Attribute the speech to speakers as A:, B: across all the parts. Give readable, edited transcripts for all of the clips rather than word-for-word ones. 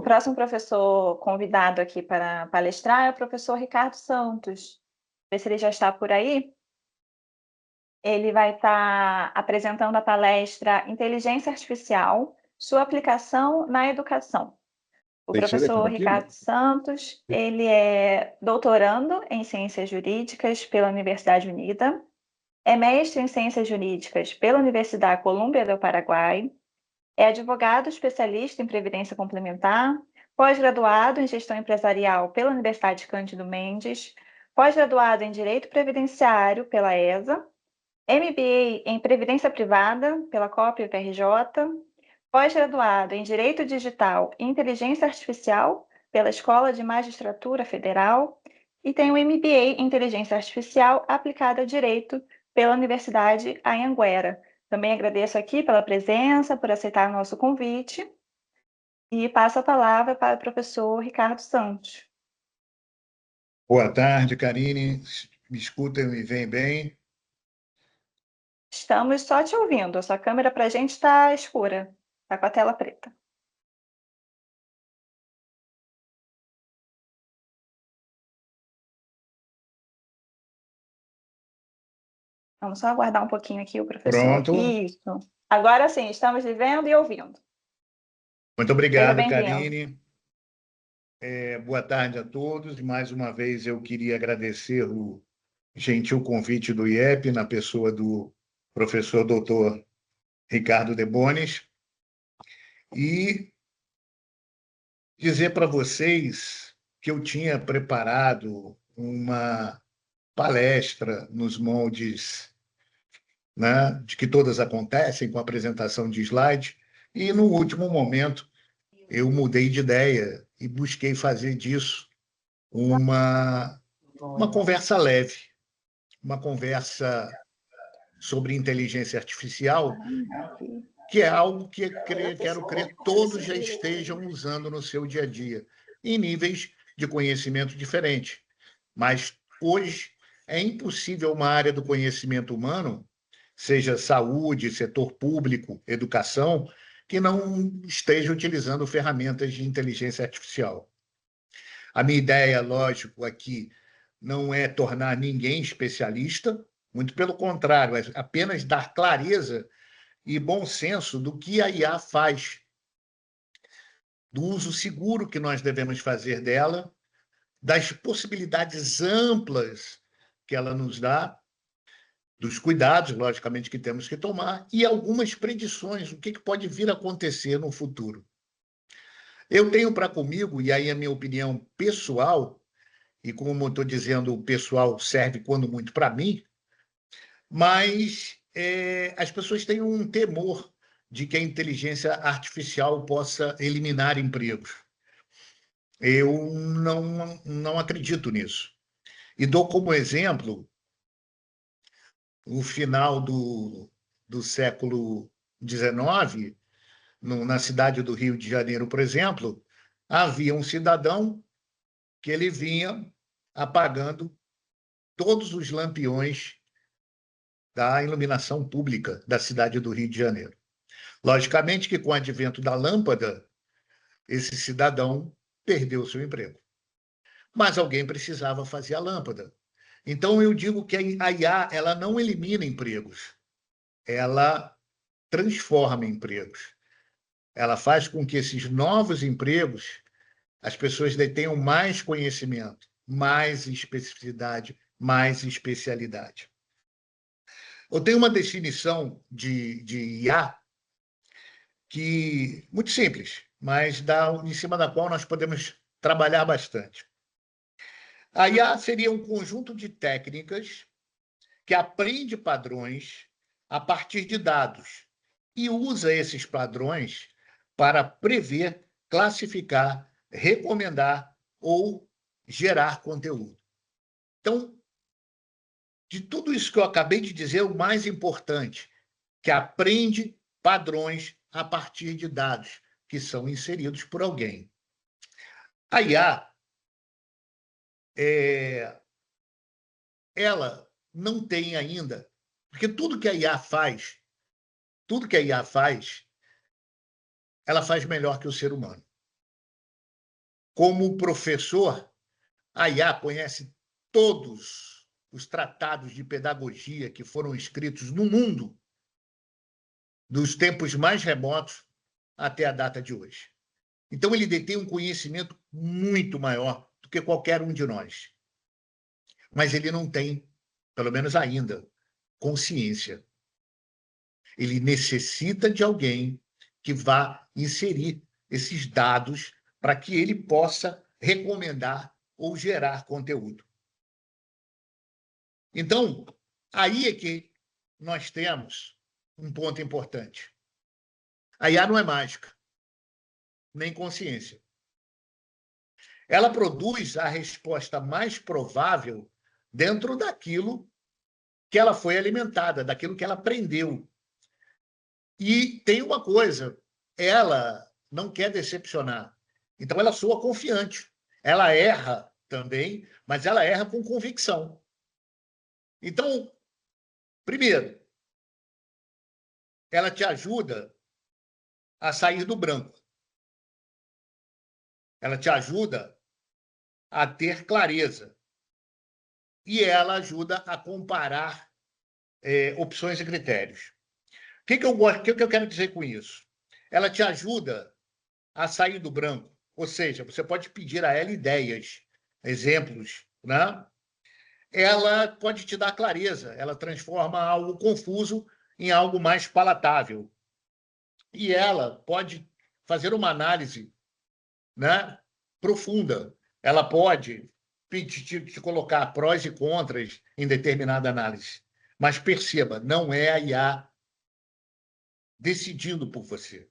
A: próximo professor convidado aqui para palestrar é o professor Ricardo Santos. Ver se ele já está por aí. Ele vai estar apresentando a palestra Inteligência Artificial, sua aplicação na educação. O professor Ricardo Santos, ele é doutorando em Ciências Jurídicas pela Universidade Unida, é mestre em Ciências Jurídicas pela Universidade Colômbia do Paraguai, é advogado especialista em Previdência Complementar, pós-graduado em Gestão Empresarial pela Universidade Cândido Mendes, pós-graduado em Direito Previdenciário pela ESA, MBA em Previdência Privada pela COP UFRJ, pós-graduado em Direito Digital e Inteligência Artificial pela Escola de Magistratura Federal e tem um MBA em Inteligência Artificial aplicada ao Direito pela Universidade Anhanguera. Também agradeço aqui pela presença, por aceitar o nosso convite e passo a palavra para o professor Ricardo Santos.
B: Boa tarde, Karine. Me escutam e me veem bem?
A: Estamos só te ouvindo. A sua câmera para a gente está escura, está com a tela preta. Vamos só aguardar um pouquinho aqui o professor.
B: Pronto.
A: Isso. Agora sim, estamos lhe vendo e ouvindo.
B: Muito obrigado, Karine. Boa tarde a todos. Mais uma vez eu queria agradecer o gentil convite do IEP, na pessoa do professor doutor Ricardo Debonis, e dizer para vocês que eu tinha preparado uma palestra nos moldes, né, de que todas acontecem, com apresentação de slide, e no último momento eu mudei de ideia e busquei fazer disso uma conversa leve, uma conversa sobre inteligência artificial, que é algo que quero crer todos já estejam usando no seu dia a dia, em níveis de conhecimento diferentes. Mas hoje é impossível uma área do conhecimento humano, seja saúde, setor público, educação, que não esteja utilizando ferramentas de inteligência artificial. A minha ideia, lógico, aqui não é tornar ninguém especialista, muito pelo contrário, é apenas dar clareza e bom senso do que a IA faz, do uso seguro que nós devemos fazer dela, das possibilidades amplas que ela nos dá, dos cuidados, logicamente, que temos que tomar, e algumas predições, o que pode vir a acontecer no futuro. Eu tenho para comigo, e aí a minha opinião pessoal, e como eu estou dizendo, o pessoal serve quando muito para mim, mas as pessoas têm um temor de que a inteligência artificial possa eliminar empregos. Eu não acredito nisso. E dou como exemplo o final do século XIX, na cidade do Rio de Janeiro, por exemplo, havia um cidadão que ele vinha apagando todos os lampiões da iluminação pública da cidade do Rio de Janeiro. Logicamente que, com o advento da lâmpada, esse cidadão perdeu seu emprego. Mas alguém precisava fazer a lâmpada. Então, eu digo que a IA ela não elimina empregos, ela transforma empregos. Ela faz com que esses novos empregos as pessoas tenham mais conhecimento, mais especificidade, mais especialidade. Eu tenho uma definição de IA que muito simples, mas em cima da qual nós podemos trabalhar bastante. A IA seria um conjunto de técnicas que aprende padrões a partir de dados e usa esses padrões para prever, classificar, recomendar ou gerar conteúdo. Então, de tudo isso que eu acabei de dizer, o mais importante, que aprende padrões a partir de dados que são inseridos por alguém. A IA, ela não tem ainda, porque tudo que a IA faz, ela faz melhor que o ser humano. como professor, a IA conhece todos os tratados de pedagogia que foram escritos no mundo, dos tempos mais remotos até a data de hoje. Então, ele detém um conhecimento muito maior do que qualquer um de nós. Mas ele não tem, pelo menos ainda, consciência. Ele necessita de alguém que vá inserir esses dados para que ele possa recomendar ou gerar conteúdo. Então, aí é que nós temos um ponto importante. A IA não é mágica, nem consciência. Ela produz a resposta mais provável dentro daquilo que ela foi alimentada, daquilo que ela aprendeu. E tem uma coisa, ela não quer decepcionar. Então, ela soa confiante. Ela erra também, mas ela erra com convicção. Então, primeiro, ela te ajuda a sair do branco. Ela te ajuda a ter clareza. E ela ajuda a comparar opções e critérios. O que eu quero dizer com isso? Ela te ajuda a sair do branco. Ou seja, você pode pedir a ela ideias, exemplos, né? Ela pode te dar clareza, ela transforma algo confuso em algo mais palatável. E ela pode fazer uma análise, né, profunda. Ela pode te colocar prós e contras em determinada análise. Mas perceba, não é a IA decidindo por você.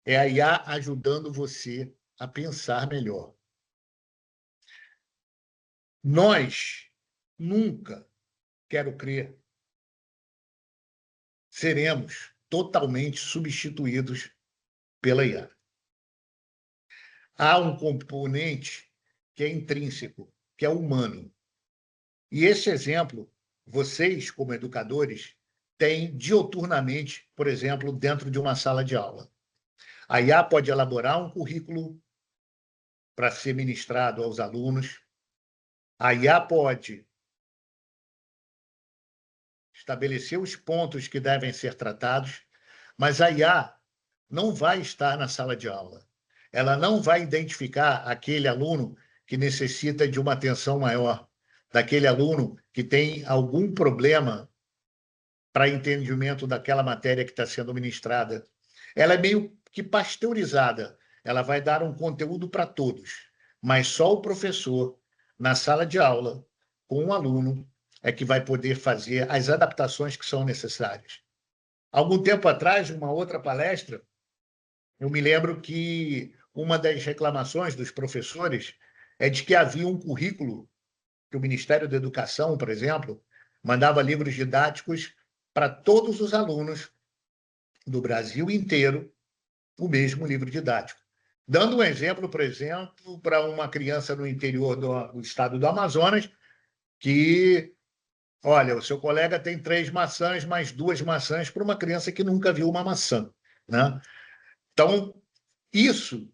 B: É a IA ajudando você a pensar melhor. Nós nunca, quero crer, seremos totalmente substituídos pela IA. Há um componente que é intrínseco, que é humano. E esse exemplo, vocês, como educadores, têm dioturnamente, por exemplo, dentro de uma sala de aula. A IA pode elaborar um currículo para ser ministrado aos alunos. A IA pode estabelecer os pontos que devem ser tratados, mas a IA não vai estar na sala de aula. Ela não vai identificar aquele aluno que necessita de uma atenção maior, daquele aluno que tem algum problema para entendimento daquela matéria que está sendo ministrada. Ela é meio que pasteurizada. Ela vai dar um conteúdo para todos, mas só o professor, na sala de aula, com um aluno, é que vai poder fazer as adaptações que são necessárias. Algum tempo atrás, uma outra palestra, eu me lembro que uma das reclamações dos professores é de que havia um currículo que o Ministério da Educação, por exemplo, mandava livros didáticos para todos os alunos do Brasil inteiro, o mesmo livro didático. Dando um exemplo, por exemplo, para uma criança no interior do estado do Amazonas, que, olha, o seu colega tem 3 maçãs, mais 2 maçãs para uma criança que nunca viu uma maçã, né? Então, isso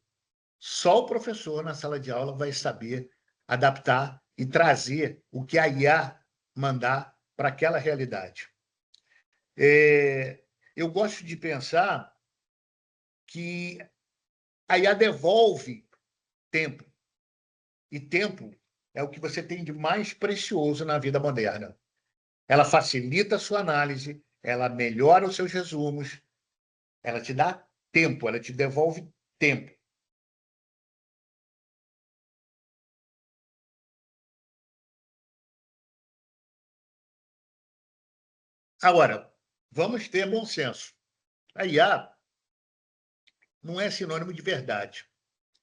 B: só o professor na sala de aula vai saber adaptar e trazer o que a IA mandar para aquela realidade. Eu gosto de pensar que a IA devolve tempo. E tempo é o que você tem de mais precioso na vida moderna. Ela facilita a sua análise, ela melhora os seus resumos, ela te dá tempo, ela te devolve tempo. Agora, vamos ter bom senso. A IA não é sinônimo de verdade.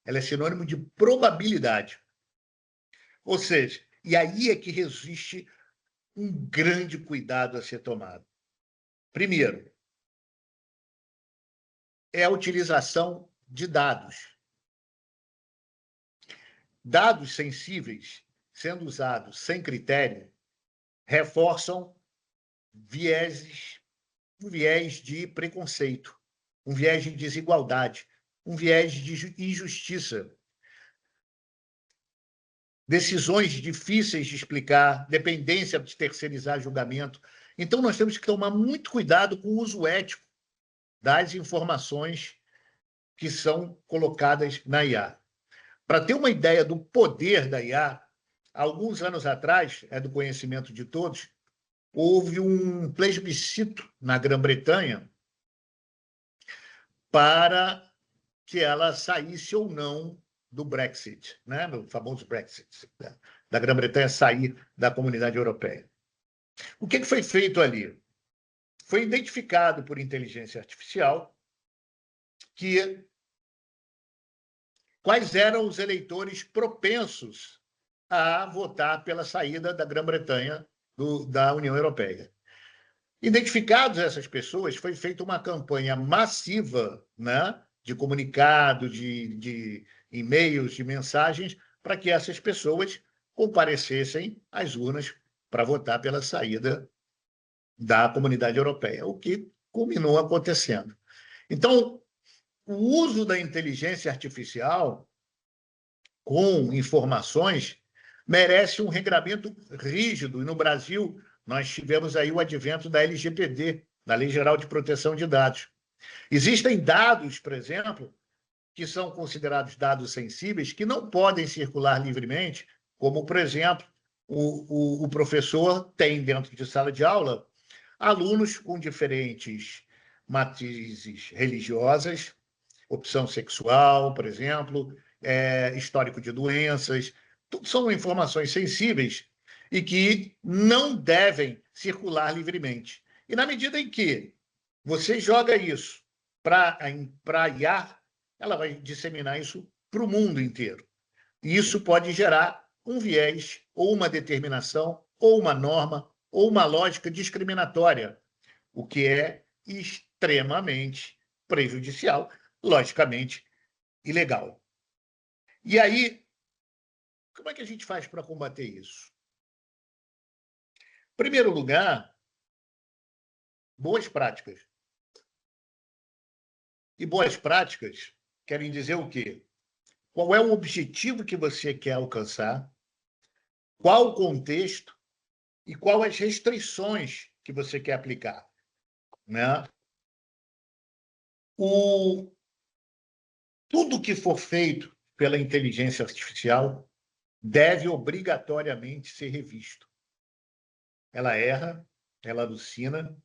B: Ela é sinônimo de probabilidade. Ou seja, e aí é que resiste um grande cuidado a ser tomado. Primeiro, é a utilização de dados. Dados sensíveis, sendo usados sem critério, reforçam vieses, um viés de preconceito, um viés de desigualdade, um viés de injustiça. decisões difíceis de explicar, dependência de terceirizar julgamento. Então, nós temos que tomar muito cuidado com o uso ético das informações que são colocadas na IA. Para ter uma ideia do poder da IA, alguns anos atrás, é do conhecimento de todos, houve um plebiscito na Grã-Bretanha para que ela saísse ou não do Brexit, né? Do famoso Brexit, né? Da Grã-Bretanha sair da Comunidade Europeia. O que foi feito ali? Foi identificado por inteligência artificial quais eram os eleitores propensos a votar pela saída da Grã-Bretanha da União Europeia. Identificados essas pessoas, foi feita uma campanha massiva, né, de comunicado, de e-mails, de mensagens, para que essas pessoas comparecessem às urnas para votar pela saída da Comunidade Europeia, o que culminou acontecendo. Então, o uso da inteligência artificial com informações merece um regramento rígido. E no Brasil, nós tivemos aí o advento da LGPD, da Lei Geral de Proteção de Dados. Existem dados, por exemplo, que são considerados dados sensíveis, que não podem circular livremente, como, por exemplo, o professor tem dentro de sala de aula alunos com diferentes matizes religiosas, opção sexual, por exemplo, histórico de doenças, tudo são informações sensíveis e que não devem circular livremente. E na medida em que você joga isso para a IA, ela vai disseminar isso para o mundo inteiro. E isso pode gerar um viés, ou uma determinação, ou uma norma, ou uma lógica discriminatória, o que é extremamente prejudicial, logicamente ilegal. E aí, como é que a gente faz para combater isso? Em primeiro lugar, boas práticas. E boas práticas querem dizer o quê? Qual é o objetivo que você quer alcançar? Qual o contexto? E quais as restrições que você quer aplicar? Né? Tudo que for feito pela inteligência artificial deve obrigatoriamente ser revisto. Ela erra, ela alucina,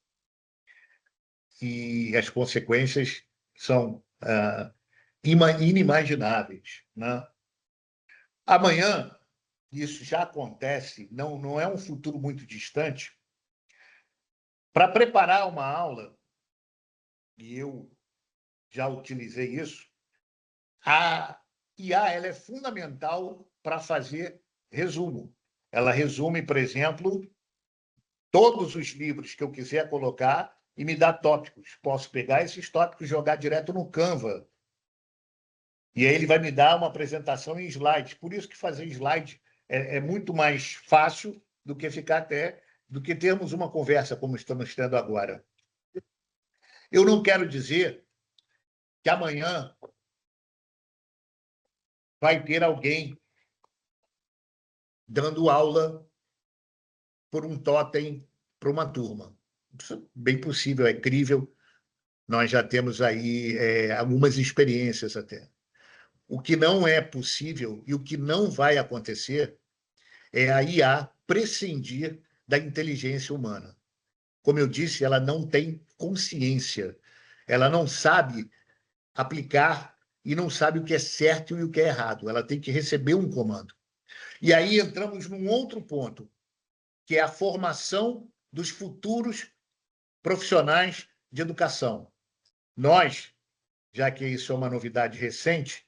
B: e as consequências são inimagináveis. Né? Amanhã, isso já acontece, não é um futuro muito distante. Para preparar uma aula, e eu já utilizei isso, a IA ela é fundamental para fazer resumo. Ela resume, por exemplo, todos os livros que eu quiser colocar e me dá tópicos. Posso pegar esses tópicos e jogar direto no Canva. E aí ele vai me dar uma apresentação em slides. Por isso que fazer slide é muito mais fácil do que termos uma conversa como estamos tendo agora. Eu não quero dizer que amanhã vai ter alguém dando aula por um totem para uma turma. Isso é bem possível, é crível. Nós já temos aí algumas experiências até. O que não é possível e o que não vai acontecer é a IA prescindir da inteligência humana. Como eu disse, ela não tem consciência. Ela não sabe aplicar e não sabe o que é certo e o que é errado. Ela tem que receber um comando. E aí entramos num outro ponto, que é a formação dos futuros profissionais de educação. Nós, já que isso é uma novidade recente,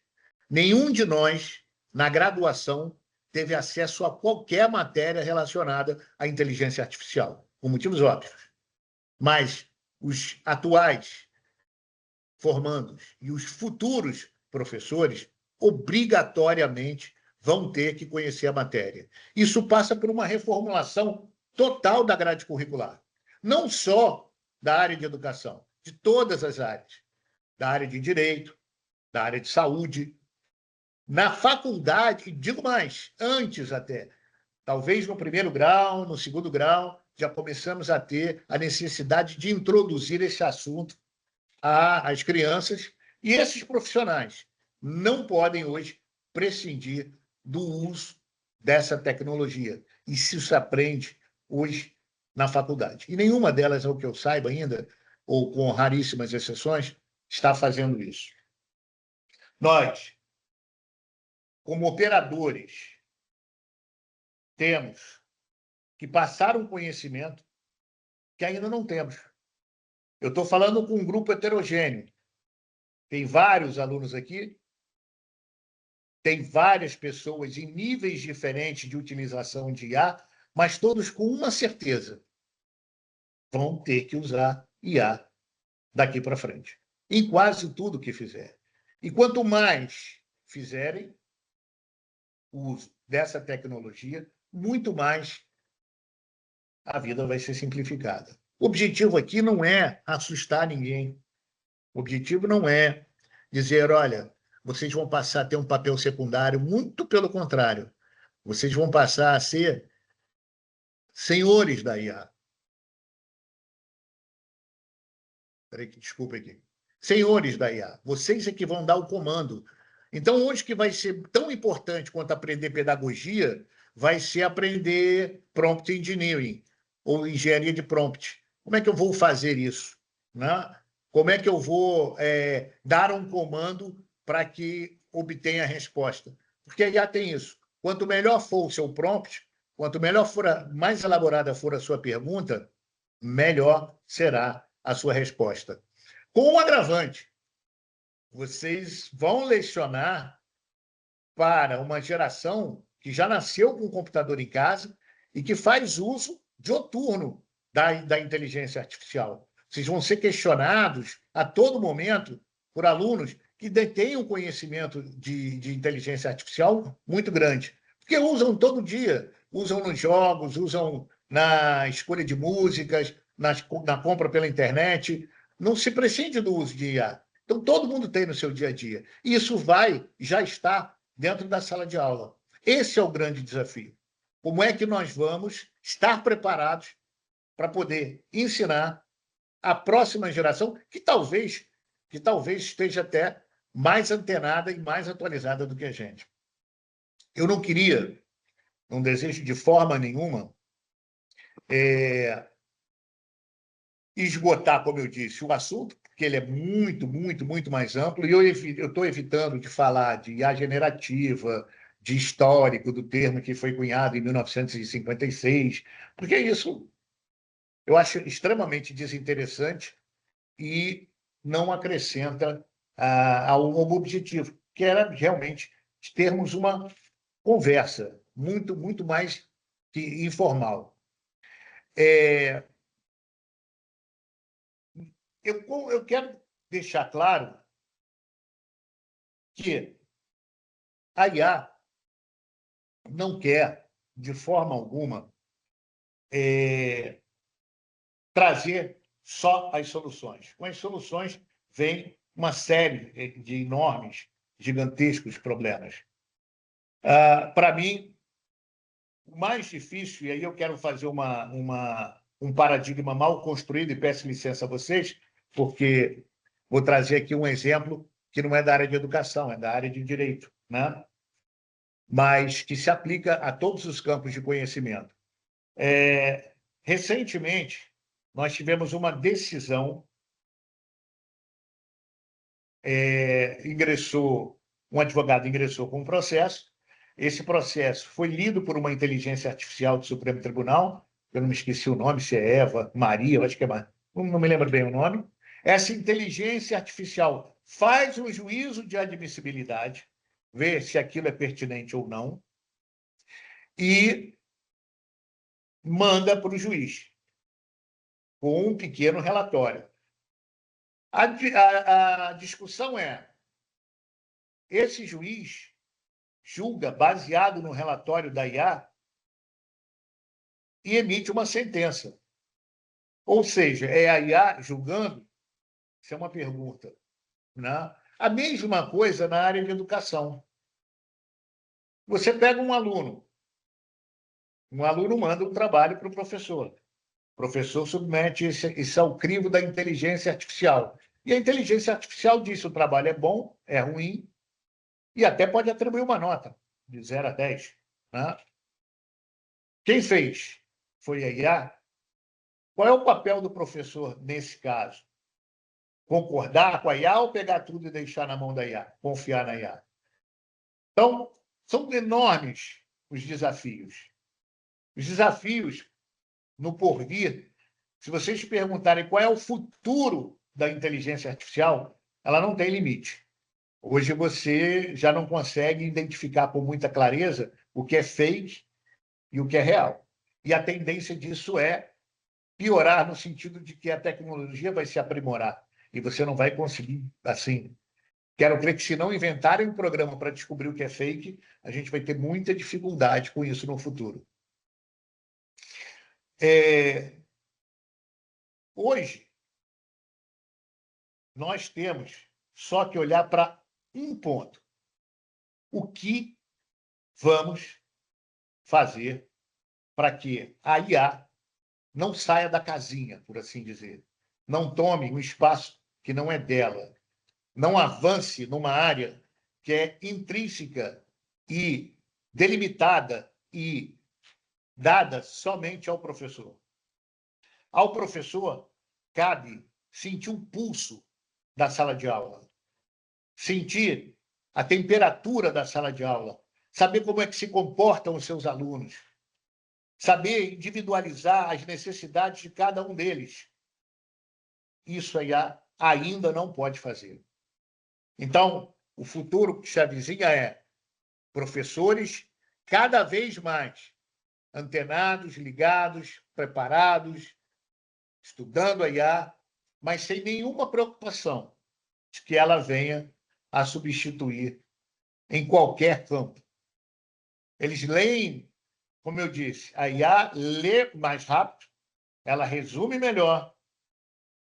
B: nenhum de nós, na graduação, teve acesso a qualquer matéria relacionada à inteligência artificial, por motivos óbvios. Mas os atuais formandos e os futuros professores, obrigatoriamente, vão ter que conhecer a matéria. Isso passa por uma reformulação total da grade curricular. Não só da área de educação, de todas as áreas. Da área de direito, da área de saúde, Na faculdade, digo mais, antes até, talvez no primeiro grau, no segundo grau, já começamos a ter a necessidade de introduzir esse assunto às crianças, e esses profissionais não podem hoje prescindir do uso dessa tecnologia. E isso se aprende hoje na faculdade. E nenhuma delas, ao que eu saiba ainda, ou com raríssimas exceções, está fazendo isso. Nós, como operadores, temos que passar um conhecimento que ainda não temos. Eu estou falando com um grupo heterogêneo. Tem vários alunos aqui, tem várias pessoas em níveis diferentes de utilização de IA, mas todos com uma certeza: vão ter que usar IA daqui para frente, em quase tudo que fizer. E quanto mais fizerem uso dessa tecnologia, muito mais a vida vai ser simplificada. O objetivo aqui não é assustar ninguém. O objetivo não é dizer, olha, vocês vão passar a ter um papel secundário, muito pelo contrário. Vocês vão passar a ser senhores da IA. Peraí, desculpa aqui. Senhores da IA. Vocês é que vão dar o comando. Então, hoje que vai ser tão importante quanto aprender pedagogia, vai ser aprender prompt engineering, ou engenharia de prompt. Como é que eu vou fazer isso? Né? Como é que eu vou dar um comando para que obtenha a resposta? Porque a IA tem isso. Quanto melhor for o seu prompt, quanto melhor for mais elaborada for a sua pergunta, melhor será a sua resposta. Com um agravante, vocês vão lecionar para uma geração que já nasceu com um computador em casa e que faz uso dioturno da inteligência artificial. Vocês vão ser questionados a todo momento por alunos que detêm um conhecimento de inteligência artificial muito grande, porque usam todo dia, usam nos jogos, usam na escolha de músicas, na compra pela internet. Não se prescinde do uso de IA. Então, todo mundo tem no seu dia a dia. E isso já está dentro da sala de aula. Esse é o grande desafio. Como é que nós vamos estar preparados para poder ensinar a próxima geração, que talvez esteja até mais antenada e mais atualizada do que a gente. Eu não queria, não desejo de forma nenhuma, esgotar, como eu disse, o assunto, porque ele é muito, muito, muito mais amplo, e eu estou evitando de falar de IA generativa, de histórico do termo que foi cunhado em 1956, porque isso eu acho extremamente desinteressante e não acrescenta ao objetivo, que era realmente termos uma conversa muito, muito mais que informal. Eu quero deixar claro que a IA não quer, de forma alguma, trazer só as soluções. Com as soluções vem uma série de enormes, gigantescos problemas. Para mim, o mais difícil, e aí eu quero fazer um paradigma mal construído, e peço licença a vocês, porque vou trazer aqui um exemplo que não é da área de educação, é da área de direito, né? Mas que se aplica a todos os campos de conhecimento. Recentemente, nós tivemos uma decisão, um advogado ingressou com um processo, esse processo foi lido por uma inteligência artificial do Supremo Tribunal, eu não me esqueci o nome, se é Eva, Maria, eu acho que é Maria, não me lembro bem o nome. Essa inteligência artificial faz um juízo de admissibilidade, vê se aquilo é pertinente ou não, e manda para o juiz, com um pequeno relatório. A discussão é: esse juiz julga baseado no relatório da IA e emite uma sentença. Ou seja, é a IA julgando? Isso é uma pergunta. Né? A mesma coisa na área de educação. Você pega um aluno manda um trabalho para o professor submete isso ao crivo da inteligência artificial. E a inteligência artificial diz se o trabalho é bom, é ruim, e até pode atribuir uma nota de 0 a 10. Né? Quem fez foi a IA. Qual é o papel do professor nesse caso? Concordar com a IA ou pegar tudo e deixar na mão da IA? Confiar na IA? Então, são enormes os desafios. Os desafios no porvir, se vocês perguntarem qual é o futuro da inteligência artificial, ela não tem limite. Hoje você já não consegue identificar com muita clareza o que é fake e o que é real. E a tendência disso é piorar no sentido de que a tecnologia vai se aprimorar e você não vai conseguir, assim. Quero crer que se não inventarem um programa para descobrir o que é fake, a gente vai ter muita dificuldade com isso no futuro. Hoje, nós temos só que olhar para um ponto. O que vamos fazer para que a IA não saia da casinha, por assim dizer, não tome um espaço que não é dela, não avance numa área que é intrínseca e delimitada e dada somente ao professor. Ao professor cabe sentir o pulso da sala de aula, sentir a temperatura da sala de aula, saber como é que se comportam os seus alunos, saber individualizar as necessidades de cada um deles. Isso aí ainda não pode fazer. Então, o futuro que se avizinha é professores cada vez mais antenados, ligados, preparados, estudando a IA, mas sem nenhuma preocupação de que ela venha a substituir em qualquer campo. Eles leem, como eu disse, a IA lê mais rápido, ela resume melhor,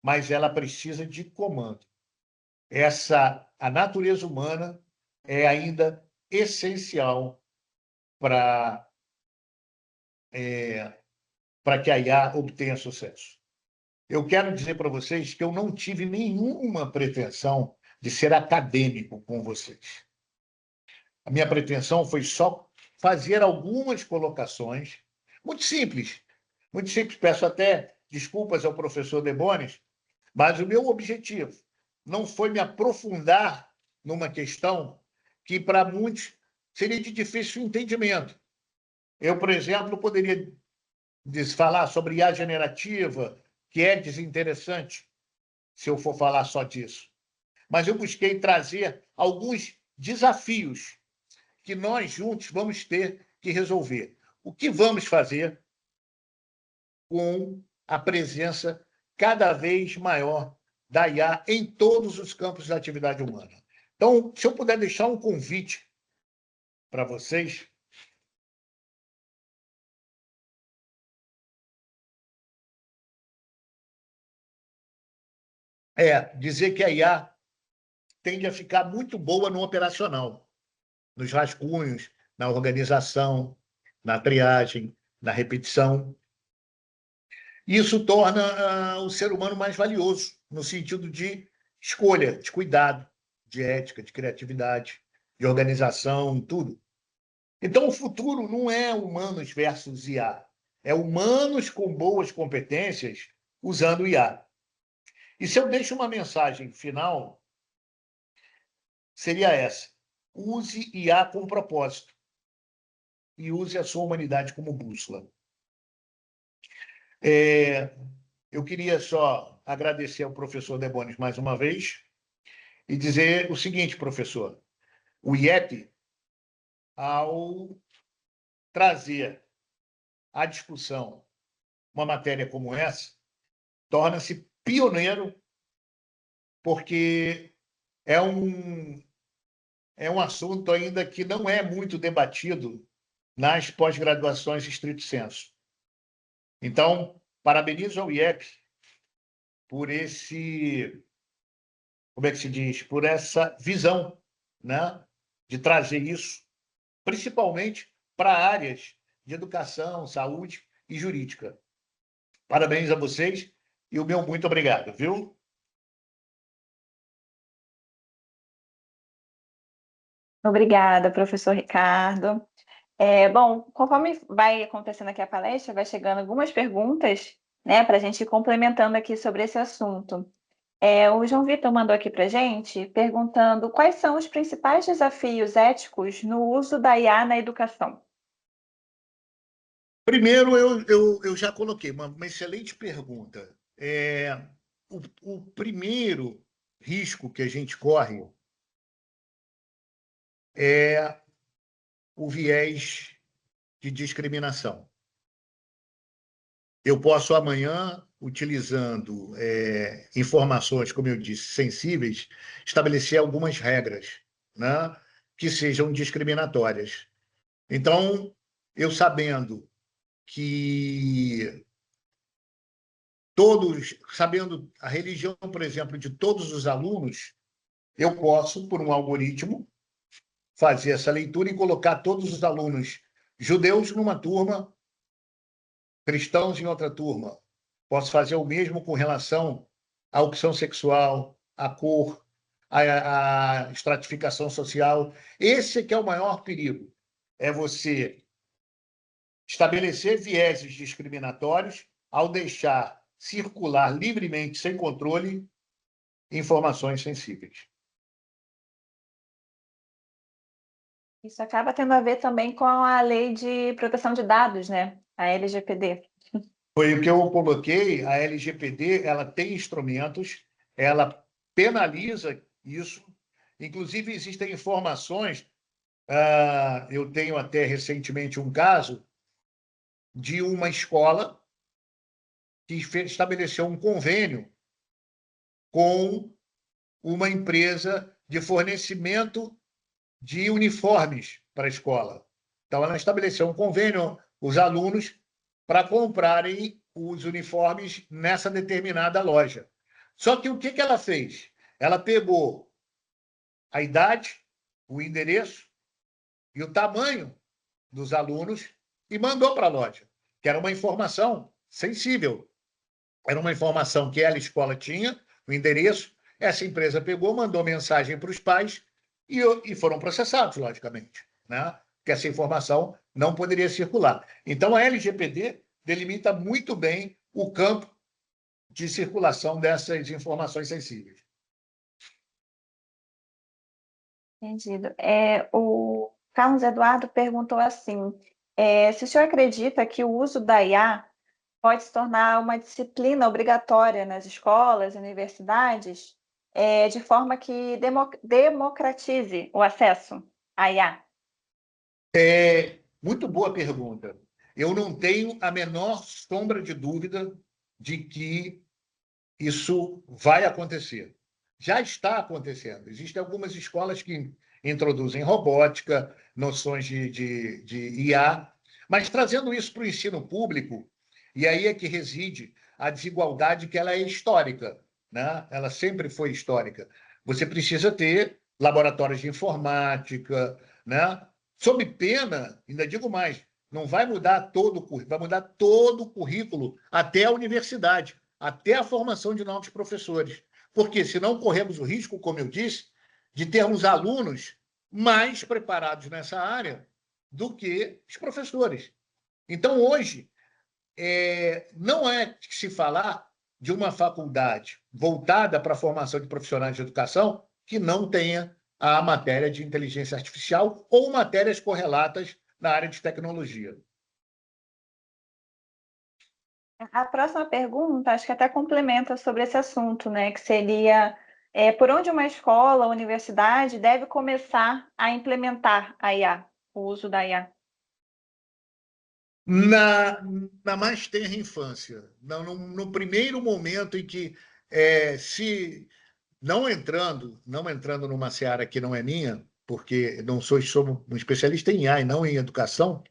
B: mas ela precisa de comando. A natureza humana é ainda essencial para que a IA obtenha sucesso. Eu quero dizer para vocês que eu não tive nenhuma pretensão de ser acadêmico com vocês. A minha pretensão foi só fazer algumas colocações, muito simples, muito simples. Peço até desculpas ao professor Debonis, mas o meu objetivo não foi me aprofundar numa questão que, para muitos, seria de difícil entendimento. Eu, por exemplo, poderia falar sobre IA generativa, que é desinteressante, se eu for falar só disso. Mas eu busquei trazer alguns desafios que nós juntos vamos ter que resolver. O que vamos fazer com a presença cada vez maior da IA em todos os campos da atividade humana? Então, se eu puder deixar um convite para vocês, é dizer que a IA tende a ficar muito boa no operacional, nos rascunhos, na organização, na triagem, na repetição. Isso torna o ser humano mais valioso, no sentido de escolha, de cuidado, de ética, de criatividade, de organização, tudo. Então, o futuro não é humanos versus IA, é humanos com boas competências usando IA. E se eu deixo uma mensagem final, seria essa: use IA com propósito e use a sua humanidade como bússola. Eu queria só agradecer ao professor Debonis mais uma vez e dizer o seguinte, professor: o IEP, ao trazer à discussão uma matéria como essa, torna-se pioneiro, porque é um assunto ainda que não é muito debatido nas pós-graduações estrito sensu. Então, parabenizo ao IEP por como é que se diz? Por essa visão, né, de trazer isso principalmente para áreas de educação, saúde e jurídica. Parabéns a vocês e o meu muito obrigado, viu?
A: Obrigada, professor Ricardo. Bom, conforme vai acontecendo aqui a palestra, vai chegando algumas perguntas, né, para a gente ir complementando aqui sobre esse assunto. O João Vitor mandou aqui para a gente perguntando quais são os principais desafios éticos no uso da IA na educação.
B: Primeiro, eu já coloquei uma excelente pergunta. O primeiro risco que a gente corre é o viés de discriminação. Eu posso amanhã, utilizando informações, como eu disse, sensíveis, estabelecer algumas regras, né, que sejam discriminatórias. Então, eu sabendo que sabendo a religião, por exemplo, de todos os alunos, eu posso, por um algoritmo, fazer essa leitura e colocar todos os alunos judeus numa turma, cristãos em outra turma. Posso fazer o mesmo com relação à opção sexual, à cor, à estratificação social. Esse que é o maior perigo, é você estabelecer vieses discriminatórios ao deixar circular livremente, sem controle, informações sensíveis.
A: Isso acaba tendo a ver também com a Lei de Proteção de Dados, né? A LGPD.
B: Foi o que eu coloquei, a LGPD, ela tem instrumentos, ela penaliza isso, inclusive existem informações, eu tenho até recentemente um caso de uma escola que estabeleceu um convênio com uma empresa de fornecimento de uniformes para a escola. Então, ela estabeleceu um convênio, os alunos, para comprarem os uniformes nessa determinada loja. Só que o que ela fez? Ela pegou a idade, o endereço e o tamanho dos alunos e mandou para a loja, que era uma informação sensível. Era uma informação que ela, a escola, tinha, o endereço. Essa empresa pegou, mandou mensagem para os pais e foram processados, logicamente, né? Porque essa informação não poderia circular. Então, a LGPD delimita muito bem o campo de circulação dessas informações sensíveis.
A: Entendido. O Carlos Eduardo perguntou assim: se o senhor acredita que o uso da IA pode se tornar uma disciplina obrigatória nas escolas e universidades, de forma que democratize o acesso à IA?
B: Muito boa pergunta. Eu não tenho a menor sombra de dúvida de que isso vai acontecer. Já está acontecendo. Existem algumas escolas que introduzem robótica, noções de IA, mas trazendo isso para o ensino público, e aí é que reside a desigualdade, que ela é histórica, né? Ela sempre foi histórica. Você precisa ter laboratórios de informática, né? Sob pena, ainda digo mais, não vai mudar todo o currículo, vai mudar todo o currículo até a universidade, até a formação de novos professores. Porque senão corremos o risco, como eu disse, de termos alunos mais preparados nessa área do que os professores. Então, hoje, não é que se falar de uma faculdade voltada para a formação de profissionais de educação que não tenha a matéria de inteligência artificial ou matérias correlatas na área de tecnologia.
A: A próxima pergunta, acho que até complementa sobre esse assunto, né? Que seria por onde uma escola, universidade deve começar a implementar a IA, o uso da IA?
B: Na mais tenra infância, no primeiro momento em que, se não entrando numa seara que não é minha, porque não sou um especialista em IA e não em educação,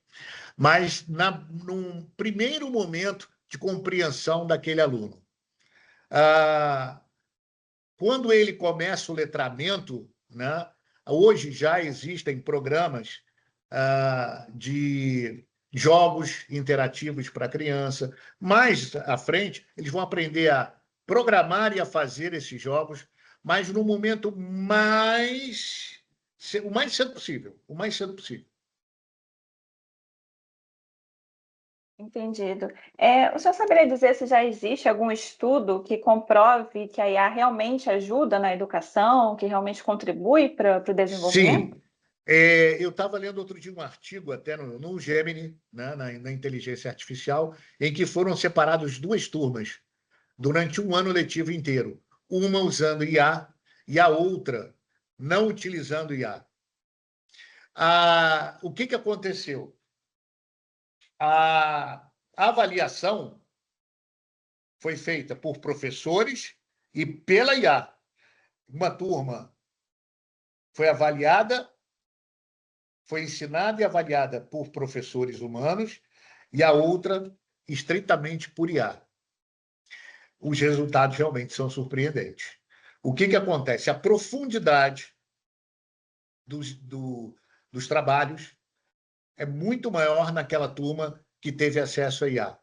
B: mas num primeiro momento de compreensão daquele aluno. Quando ele começa o letramento, né, hoje já existem programas de jogos interativos para a criança. Mais à frente, eles vão aprender a programar e a fazer esses jogos, mas no momento o mais cedo possível, o mais cedo possível.
A: Entendido. O senhor saberia dizer se já existe algum estudo que comprove que a IA realmente ajuda na educação, que realmente contribui para o desenvolvimento?
B: Sim. Eu estava lendo outro dia um artigo até no Gemini, né, na inteligência artificial, em que foram separadas duas turmas durante um ano letivo inteiro, uma usando IA e a outra não utilizando IA. O que aconteceu? A avaliação foi feita por professores e pela IA. Uma turma foi avaliada, foi ensinada e avaliada por professores humanos e a outra estritamente por IA. Os resultados realmente são surpreendentes. O que acontece? A profundidade dos trabalhos é muito maior naquela turma que teve acesso a IA.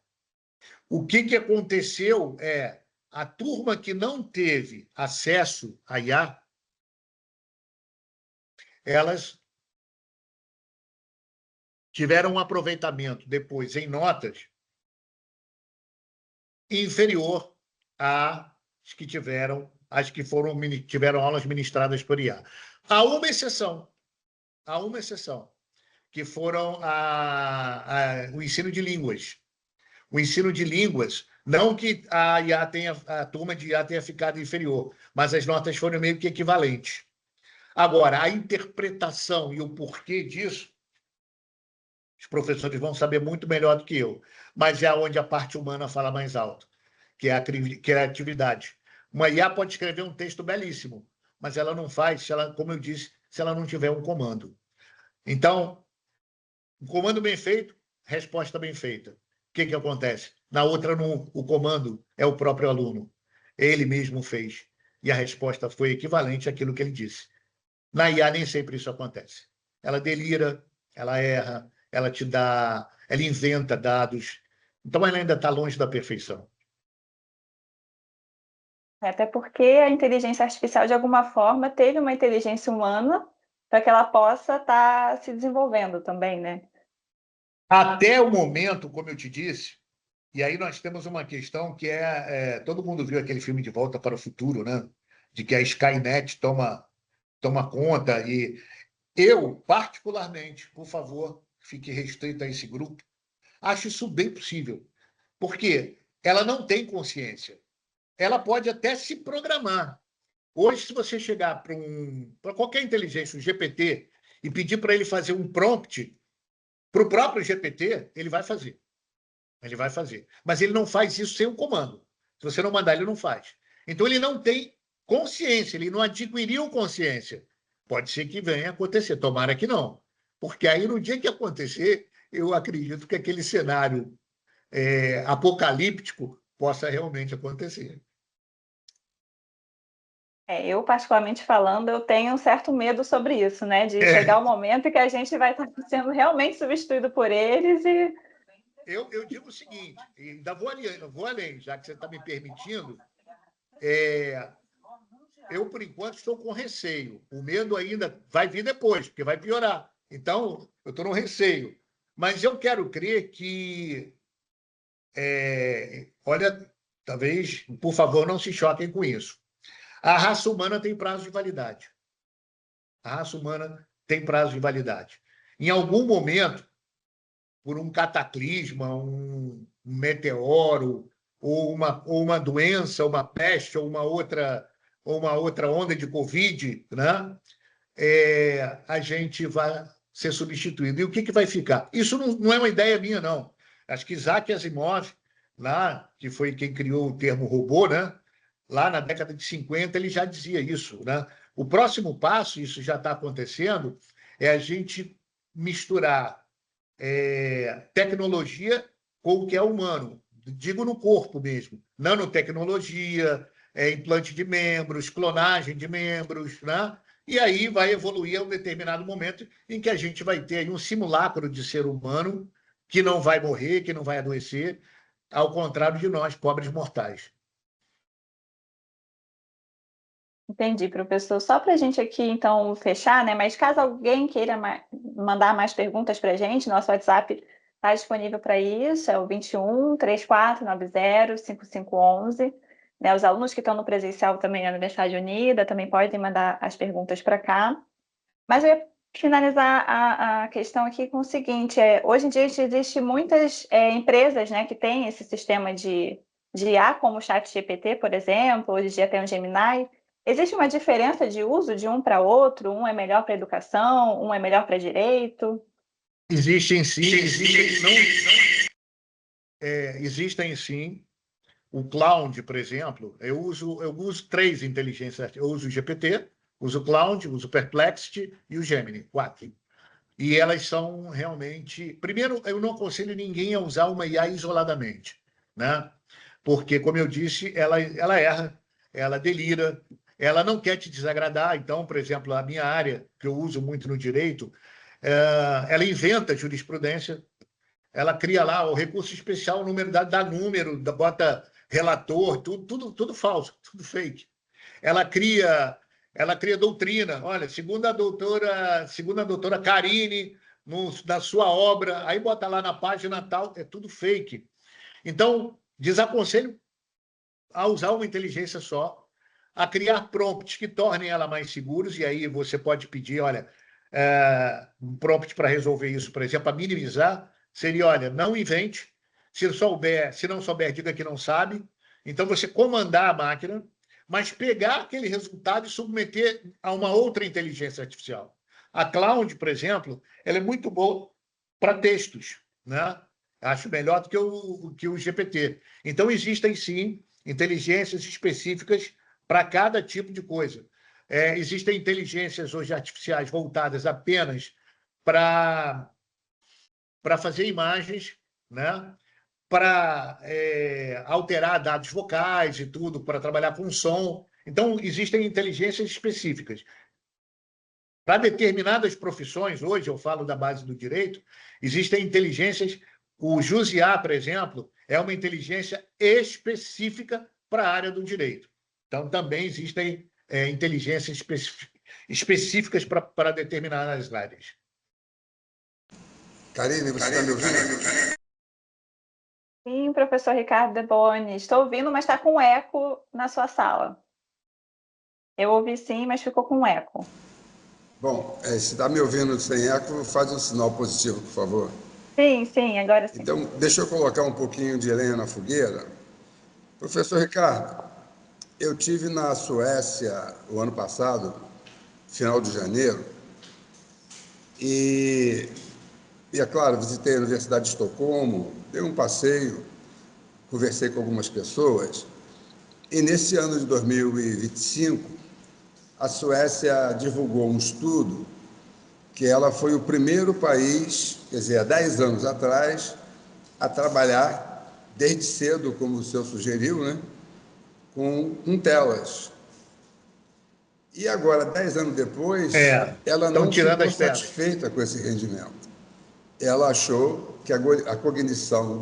B: O que aconteceu é a turma que não teve acesso a IA, elas tiveram um aproveitamento depois em notas inferior às que tiveram aulas ministradas por IA. Há uma exceção, que foram o ensino de línguas. O ensino de línguas, não que a turma de IA tenha ficado inferior, mas as notas foram meio que equivalentes. Agora, a interpretação e o porquê disso, os professores vão saber muito melhor do que eu, mas é onde a parte humana fala mais alto, que é a criatividade. Uma IA pode escrever um texto belíssimo, mas ela não faz, como eu disse, se ela não tiver um comando. Então, um comando bem feito, resposta bem feita. O que acontece? Na outra, o comando é o próprio aluno. Ele mesmo fez. E a resposta foi equivalente àquilo que ele disse. Na IA, nem sempre isso acontece. Ela delira, ela erra, ela inventa dados. Então, ela ainda está longe da perfeição.
A: Até porque a inteligência artificial, de alguma forma, teve uma inteligência humana para que ela possa estar se desenvolvendo também, né?
B: Até o momento, como eu te disse, e aí nós temos uma questão que todo mundo viu aquele filme De Volta para o Futuro, né? De que a Skynet toma conta. E eu, particularmente, por favor, fique restrito a esse grupo, acho isso bem possível. Porque ela não tem consciência. Ela pode até se programar. Hoje, se você chegar para qualquer inteligência, um GPT, e pedir para ele fazer um prompt para o próprio GPT, ele vai fazer. Ele vai fazer. Mas ele não faz isso sem um comando. Se você não mandar, ele não faz. Então, ele não tem consciência, ele não adquiriu consciência. Pode ser que venha a acontecer, tomara que não. Porque aí, no dia que acontecer, eu acredito que aquele cenário apocalíptico possa realmente acontecer.
A: Eu, particularmente falando, eu tenho um certo medo sobre isso, né? De chegar o momento em que a gente vai estar sendo realmente substituído por eles e...
B: Eu digo o seguinte, ainda vou além, já que você está me permitindo, eu, por enquanto, estou com receio. O medo ainda vai vir depois, porque vai piorar. Então, eu estou no receio. Mas eu quero crer que... olha, talvez, por favor, não se choquem com isso. A raça humana tem prazo de validade. A raça humana tem prazo de validade. Em algum momento, por um cataclisma, um meteoro, ou uma doença, uma peste, ou uma outra onda de Covid, né? A gente vai ser substituído. E o que vai ficar? Isso não é uma ideia minha, não. Acho que Isaac Asimov, lá, que foi quem criou o termo robô, né? Lá na década de 50, ele já dizia isso, né? O próximo passo, isso já está acontecendo, é a gente misturar tecnologia com o que é humano. Digo no corpo mesmo. Nanotecnologia, implante de membros, clonagem de membros, né? e aí vai evoluir a um determinado momento em que a gente vai ter aí um simulacro de ser humano que não vai morrer, que não vai adoecer, ao contrário de nós, pobres mortais.
A: Entendi, professor. Só para a gente aqui, então, fechar, né? Mas caso alguém queira mandar mais perguntas para a gente, nosso WhatsApp está disponível para isso, é o 21 3490 5511. Né? Os alunos que estão no presencial também na Universidade Unida também podem mandar as perguntas para cá. Mas eu ia finalizar a questão aqui com o seguinte: hoje em dia existem muitas empresas, né, que têm esse sistema de IA, como o ChatGPT, por exemplo, hoje em dia tem o Gemini. Existe uma diferença de uso de um para outro? Um é melhor para educação, um é melhor para direito?
B: Existem sim, existem sim. O Cloud, por exemplo, eu uso 3 inteligências. Eu uso o GPT, uso o Cloud, uso o Perplexity e o Gemini, 4. E elas são realmente. Primeiro, eu não aconselho ninguém a usar uma IA isoladamente, né? Porque, como eu disse, ela erra, ela delira, ela não quer te desagradar. Então, por exemplo, a minha área, que eu uso muito no direito, ela inventa jurisprudência, ela cria lá o recurso especial, o número dá número, bota relator, tudo falso, tudo fake. Ela cria, ela cria doutrina. Olha, segundo a doutora Karine, na sua obra, aí bota lá na página tal, é tudo fake. Então, desaconselho a usar uma inteligência só, a criar prompts que tornem ela mais seguros, e aí você pode pedir, olha, um prompt para resolver isso, por exemplo, para minimizar, seria, olha, não invente, se não souber, diga que não sabe. Então, você comandar a máquina, mas pegar aquele resultado e submeter a uma outra inteligência artificial. A Cloud, por exemplo, ela é muito boa para textos, né? Acho melhor do que o GPT. Então, existem, sim, inteligências específicas para cada tipo de coisa. Existem inteligências hoje artificiais voltadas apenas para fazer imagens, né? Para alterar dados vocais e tudo, para trabalhar com som. Então, existem inteligências específicas. Para determinadas profissões, hoje eu falo da base do direito, existem inteligências. O JUS-IA, por exemplo, é uma inteligência específica para a área do direito. Então, também existem inteligências específicas para determinadas áreas.
C: Karine, você está me ouvindo?
A: Sim, professor Ricardo Deboni, estou ouvindo, mas está com eco na sua sala. Eu ouvi sim, mas ficou com eco.
C: Bom, se está me ouvindo sem eco, faz um sinal positivo, por favor.
A: Sim, agora sim.
C: Então, deixa eu colocar um pouquinho de lenha na fogueira. Professor Ricardo, eu tive na Suécia o ano passado, final de janeiro, e é claro, visitei a Universidade de Estocolmo, dei um passeio, conversei com algumas pessoas, e nesse ano de 2025, a Suécia divulgou um estudo que ela foi o primeiro país, quer dizer, há 10 anos atrás, a trabalhar desde cedo, como o senhor sugeriu, né, com telas. E agora, 10 anos depois, ela não ficou satisfeita com esse rendimento. Ela achou que a cognição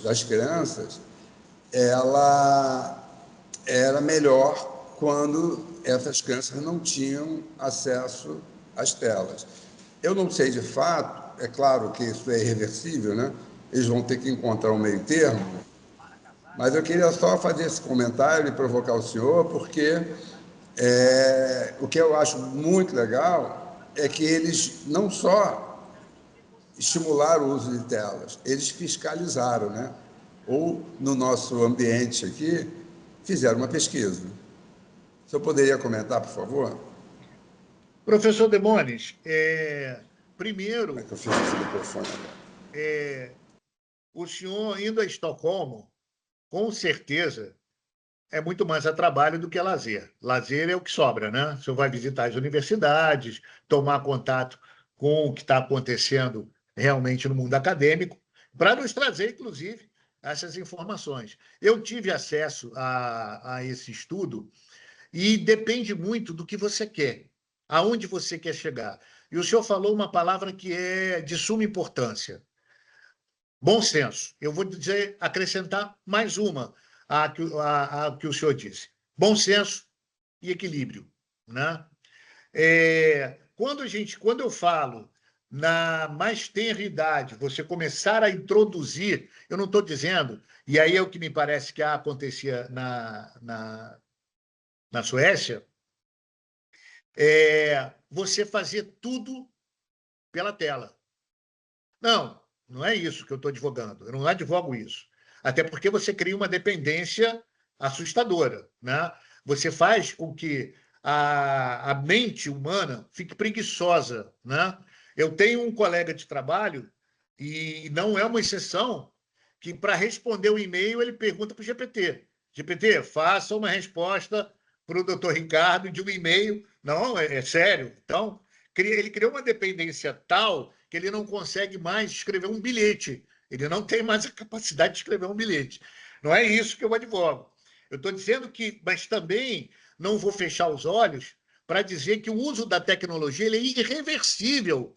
C: das crianças ela era melhor quando essas crianças não tinham acesso às telas. Eu não sei de fato, é claro que isso é irreversível, né? Eles vão ter que encontrar um meio termo, mas eu queria só fazer esse comentário e provocar o senhor, porque o que eu acho muito legal é que eles não só estimularam o uso de telas, eles fiscalizaram, né? Ou, no nosso ambiente aqui, fizeram uma pesquisa. O senhor poderia comentar, por favor?
B: Professor Demones, primeiro,
C: Como é que eu fiz esse microfone agora?
B: O senhor indo a Estocolmo, com certeza, é muito mais a trabalho do que a lazer. Lazer é o que sobra, né? O senhor vai visitar as universidades, tomar contato com o que está acontecendo realmente no mundo acadêmico, para nos trazer, inclusive, essas informações. Eu tive acesso a esse estudo e depende muito do que você quer. aonde você quer chegar. E o senhor falou uma palavra que é de suma importância. Bom senso. Eu vou dizer, acrescentar mais uma a que o senhor disse. Bom senso e equilíbrio, né? Quando eu falo na mais tenra idade, você começar a introduzir, eu não estou dizendo, e aí é o que me parece que acontecia na Suécia, você fazer tudo pela tela. Não, não é isso que eu estou advogando. Eu não advogo isso. Até porque você cria uma dependência assustadora, né? Você faz com que a mente humana fique preguiçosa, né? Eu tenho um colega de trabalho, e não é uma exceção, que para responder o e-mail ele pergunta para o GPT. GPT, faça uma resposta para o doutor Ricardo de um e-mail. Não, é sério. Então, ele criou uma dependência tal que ele não consegue mais escrever um bilhete. Ele não tem mais a capacidade de escrever um bilhete. Não é isso que eu advogo. Eu estou dizendo que, mas também não vou fechar os olhos para dizer que o uso da tecnologia ele é irreversível.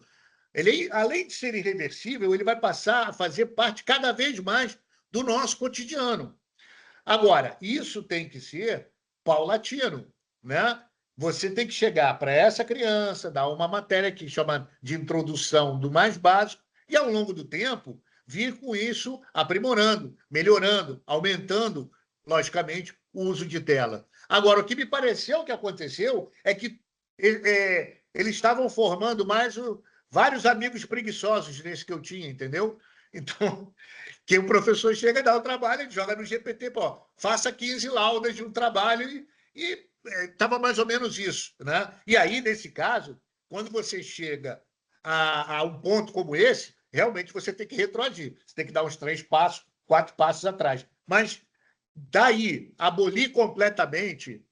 B: Ele, além de ser irreversível, ele vai passar a fazer parte cada vez mais do nosso cotidiano. Agora, isso tem que ser paulatino, né? Você tem que chegar para essa criança, dar uma matéria que chama de introdução do mais básico, e ao longo do tempo vir com isso aprimorando, melhorando, aumentando, logicamente, o uso de tela. Agora, o que me pareceu que aconteceu é que eles estavam formando vários amigos preguiçosos nesse que eu tinha, entendeu? Então, que o professor chega, dá o trabalho, ele joga no GPT, pô, faça 15 laudas de um trabalho e estava mais ou menos isso, né? E aí, nesse caso, quando você chega a um ponto como esse, realmente você tem que retroagir. Você tem que dar uns 3 passos, 4 passos atrás. Mas daí, abolir completamente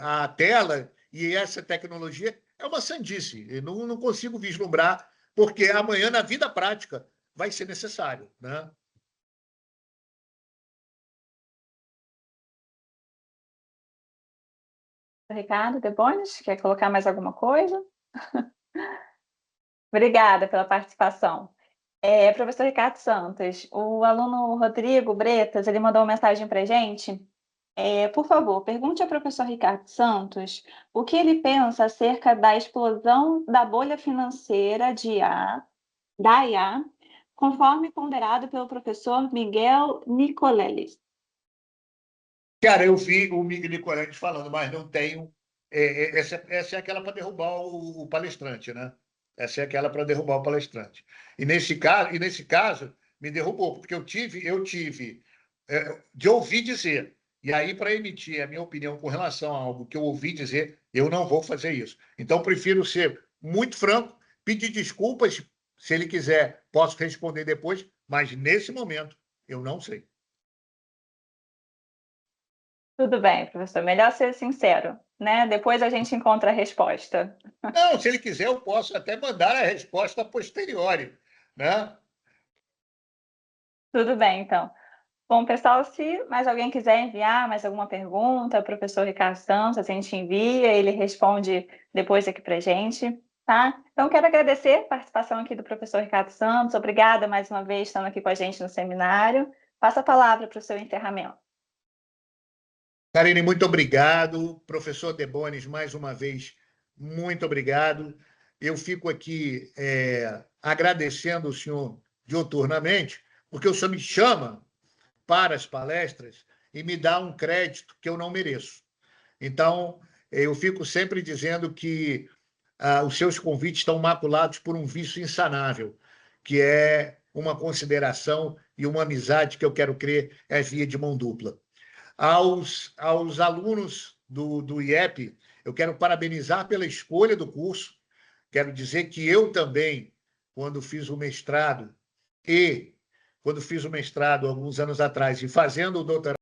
B: a tela e essa tecnologia é uma sandice. Eu não consigo vislumbrar, porque amanhã, na vida prática, vai ser necessário, né?
A: Ricardo Debonis, quer colocar mais alguma coisa? Obrigada pela participação. Professor Ricardo Santos, o aluno Rodrigo Bretas, ele mandou uma mensagem para a gente. Por favor, pergunte ao professor Ricardo Santos o que ele pensa acerca da explosão da bolha financeira da IA, conforme ponderado pelo professor Miguel Nicoleles.
B: Cara, eu vi o Miguel Nicoleles falando, mas não tenho. Essa é aquela para derrubar o palestrante, né? Essa é aquela para derrubar o palestrante. E nesse caso, me derrubou, porque eu tive de ouvir dizer. E aí, para emitir a minha opinião com relação a algo que eu ouvi dizer, eu não vou fazer isso. Então, prefiro ser muito franco, pedir desculpas. Se ele quiser, posso responder depois, mas nesse momento, eu não sei.
A: Tudo bem, professor. Melhor ser sincero, né? Depois a gente encontra a resposta.
B: Não, se ele quiser, eu posso até mandar a resposta a posteriori, né?
A: Tudo bem, então. Bom, pessoal, se mais alguém quiser enviar mais alguma pergunta, o professor Ricardo Santos, a gente envia, ele responde depois aqui para a gente, tá? Então, quero agradecer a participação aqui do professor Ricardo Santos. Obrigada mais uma vez estando aqui com a gente no seminário. Passa a palavra para o seu encerramento.
B: Karine, muito obrigado. Professor Debonis, mais uma vez, muito obrigado. Eu fico aqui agradecendo o senhor diuturnamente, porque o senhor me chama para as palestras e me dá um crédito que eu não mereço. Então, eu fico sempre dizendo que os seus convites estão maculados por um vício insanável, que é uma consideração e uma amizade que eu quero crer é via de mão dupla. Aos alunos do IEP, eu quero parabenizar pela escolha do curso. Quero dizer que eu também, quando fiz o mestrado alguns anos atrás, e fazendo o doutorado,